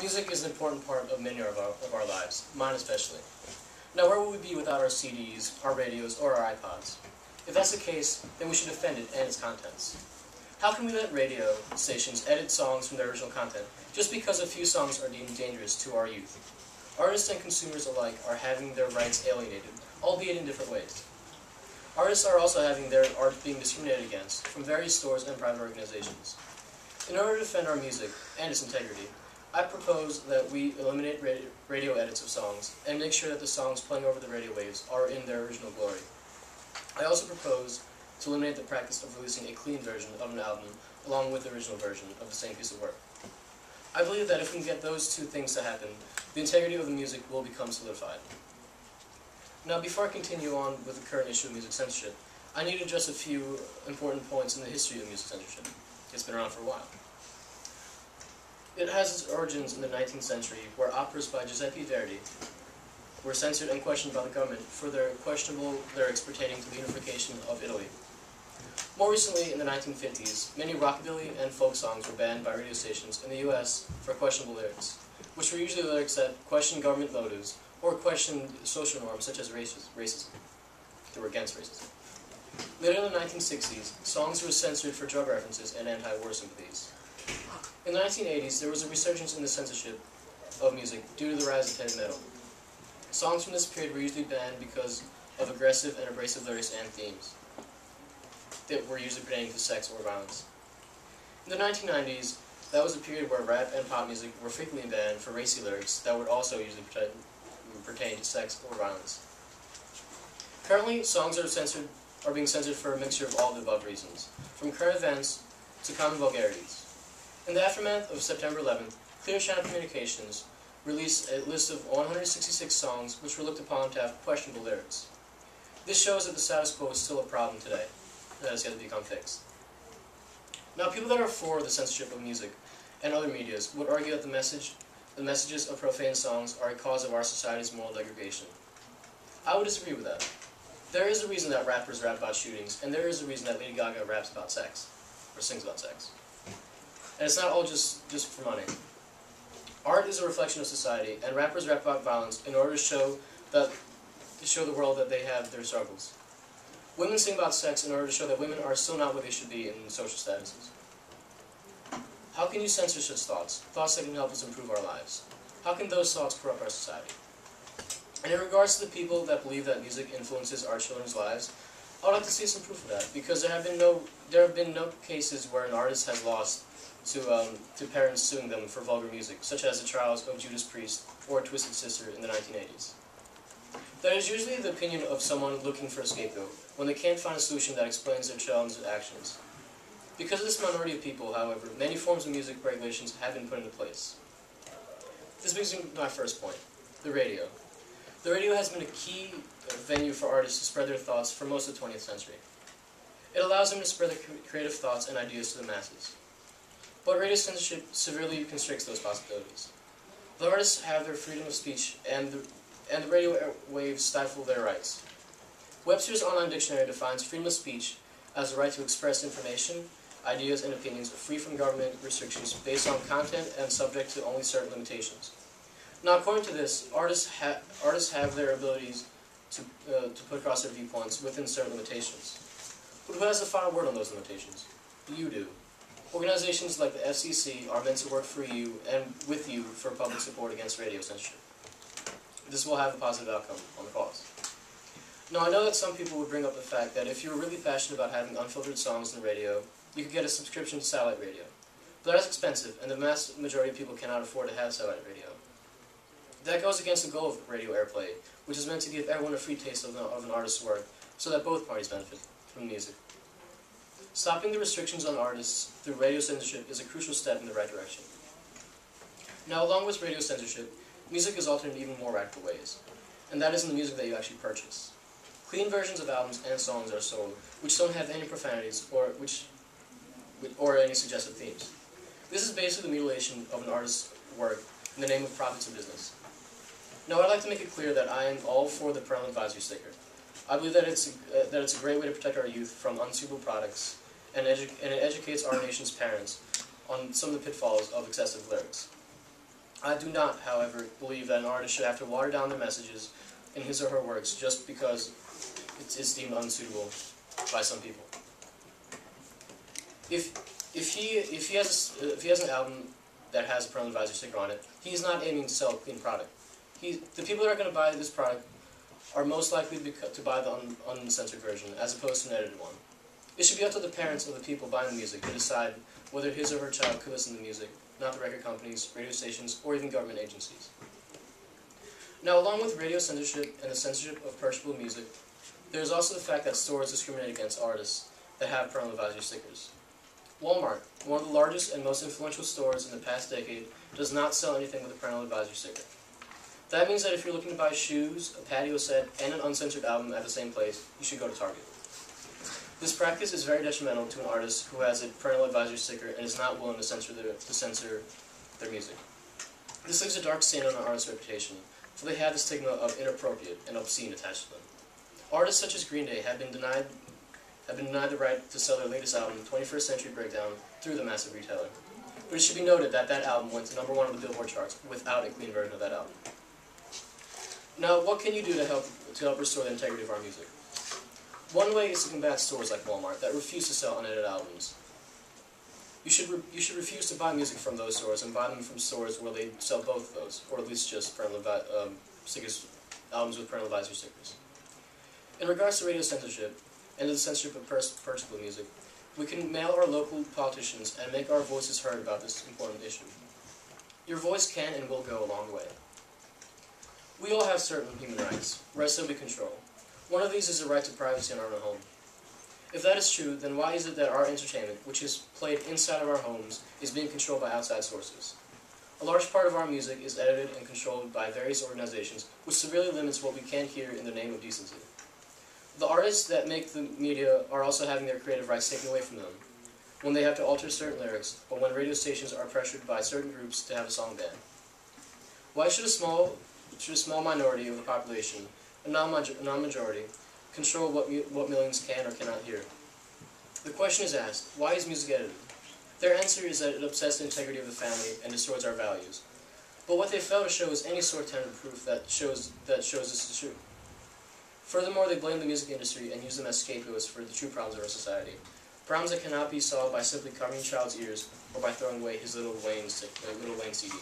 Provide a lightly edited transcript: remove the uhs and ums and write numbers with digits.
Music is an important part of many of our lives, mine especially. Now, where would we be without our CDs, our radios, or our iPods? If that's the case, then we should defend it and its contents. How can we let radio stations edit songs from their original content just because a few songs are deemed dangerous to our youth? Artists and consumers alike are having their rights alienated, albeit in different ways. Artists are also having their art being discriminated against from various stores and private organizations. In order to defend our music and its integrity, I propose that we eliminate radio edits of songs and make sure that the songs playing over the radio waves are in their original glory. I also propose to eliminate the practice of releasing a clean version of an album along with the original version of the same piece of work. I believe that if we can get those two things to happen, the integrity of the music will become solidified. Now, before I continue on with the current issue of music censorship, I need to address a few important points in the history of music censorship. It's been around for a while. It has its origins in the 19th century, where operas by Giuseppe Verdi were censored and questioned by the government for their questionable lyrics pertaining to the unification of Italy. More recently, in the 1950s, many rockabilly and folk songs were banned by radio stations in the U.S. for questionable lyrics, which were usually lyrics that questioned government motives or questioned social norms such as racism. They were against racism. Later in the 1960s, songs were censored for drug references and anti-war sympathies. In the 1980s, there was a resurgence in the censorship of music due to the rise of heavy metal. Songs from this period were usually banned because of aggressive and abrasive lyrics and themes that were usually pertaining to sex or violence. In the 1990s, that was a period where rap and pop music were frequently banned for racy lyrics that would also usually pertain to sex or violence. Currently, songs are being censored for a mixture of all the above reasons, from current events to common vulgarities. In the aftermath of September 11th, Clear Channel Communications released a list of 166 songs which were looked upon to have questionable lyrics. This shows that the status quo is still a problem today, and that has yet to become fixed. Now, people that are for the censorship of music and other medias would argue that the messages of profane songs are a cause of our society's moral degradation. I would disagree with that. There is a reason that rappers rap about shootings, and there is a reason that Lady Gaga raps about sex, or sings about sex. And it's not all just for money. Art is a reflection of society, and rappers rap about violence in order to show the world that they have their struggles. Women sing about sex in order to show that women are still not what they should be in social statuses. How can you censor such thoughts that can help us improve our lives? How can those thoughts corrupt our society? And in regards to the people that believe that music influences our children's lives, I would like to see some proof of that, because there have been no cases where an artist has lost to parents suing them for vulgar music, such as the trials of Judas Priest or Twisted Sister in the 1980s. That is usually the opinion of someone looking for a scapegoat, when they can't find a solution that explains their child's actions. Because of this minority of people, however, many forms of music regulations have been put into place. This brings me to my first point, the radio. The radio has been a key venue for artists to spread their thoughts for most of the 20th century. It allows them to spread their creative thoughts and ideas to the masses. But radio censorship severely constricts those possibilities. The artists have their freedom of speech, and the radio waves stifle their rights. Webster's Online Dictionary defines freedom of speech as the right to express information, ideas, and opinions free from government restrictions based on content and subject to only certain limitations. Now, according to this, artists have their abilities to put across their viewpoints within certain limitations. But who has the final word on those limitations? You do. Organizations like the FCC are meant to work for you and with you for public support against radio censorship. This will have a positive outcome on the cause. Now, I know that some people would bring up the fact that if you're really passionate about having unfiltered songs on the radio, you could get a subscription to satellite radio. But that is expensive, and the vast majority of people cannot afford to have satellite radio. That goes against the goal of radio airplay, which is meant to give everyone a free taste of an artist's work, so that both parties benefit from music. Stopping the restrictions on artists through radio censorship is a crucial step in the right direction. Now, along with radio censorship, music is altered in even more radical ways, and that is in the music that you actually purchase. Clean versions of albums and songs are sold, which don't have any profanities or any suggestive themes. This is basically the mutilation of an artist's work in the name of profits and business. Now, I'd like to make it clear that I am all for the parental advisory sticker. I believe that it's a great way to protect our youth from unsuitable products, and it educates our nation's parents on some of the pitfalls of excessive lyrics. I do not, however, believe that an artist should have to water down their messages in his or her works just because it is deemed unsuitable by some people. If he has an album that has a parental advisory sticker on it, he is not aiming to sell a clean product. The people that are going to buy this product are most likely to buy the uncensored version as opposed to an edited one. It should be up to the parents of the people buying the music to decide whether his or her child could listen to music, not the record companies, radio stations, or even government agencies. Now, along with radio censorship and the censorship of purchasable music, there is also the fact that stores discriminate against artists that have parental advisory stickers. Walmart, one of the largest and most influential stores in the past decade, does not sell anything with a parental advisory sticker. That means that if you're looking to buy shoes, a patio set, and an uncensored album at the same place, you should go to Target. This practice is very detrimental to an artist who has a parental advisory sticker and is not willing to censor their music. This leaves a dark stain on an artist's reputation, for they have the stigma of inappropriate and obscene attached to them. Artists such as Green Day have been denied the right to sell their latest album, 21st Century Breakdown, through the massive retailer. But it should be noted that that album went to #1 on the Billboard charts without a clean version of that album. Now, what can you do to help restore the integrity of our music? One way is to combat stores like Walmart that refuse to sell unedited albums. You should refuse to buy music from those stores and buy them from stores where they sell both of those, or at least just albums with parental advisory stickers. In regards to radio censorship and the censorship of purchasable music, we can mail our local politicians and make our voices heard about this important issue. Your voice can and will go a long way. We all have certain human rights that we control. One of these is the right to privacy in our own home. If that is true, then why is it that our entertainment, which is played inside of our homes, is being controlled by outside sources? A large part of our music is edited and controlled by various organizations, which severely limits what we can hear in the name of decency. The artists that make the media are also having their creative rights taken away from them, when they have to alter certain lyrics, or when radio stations are pressured by certain groups to have a song banned. Why should a small minority of the population, a non-majority, control what millions can or cannot hear? The question is asked, why is music edited? Their answer is that it upsets the integrity of the family and distorts our values. But what they fail to show is any sort of tentative proof that shows this is true. Furthermore, they blame the music industry and use them as scapegoats for the true problems of our society. Problems that cannot be solved by simply covering a child's ears or by throwing away his Little Wayne CD.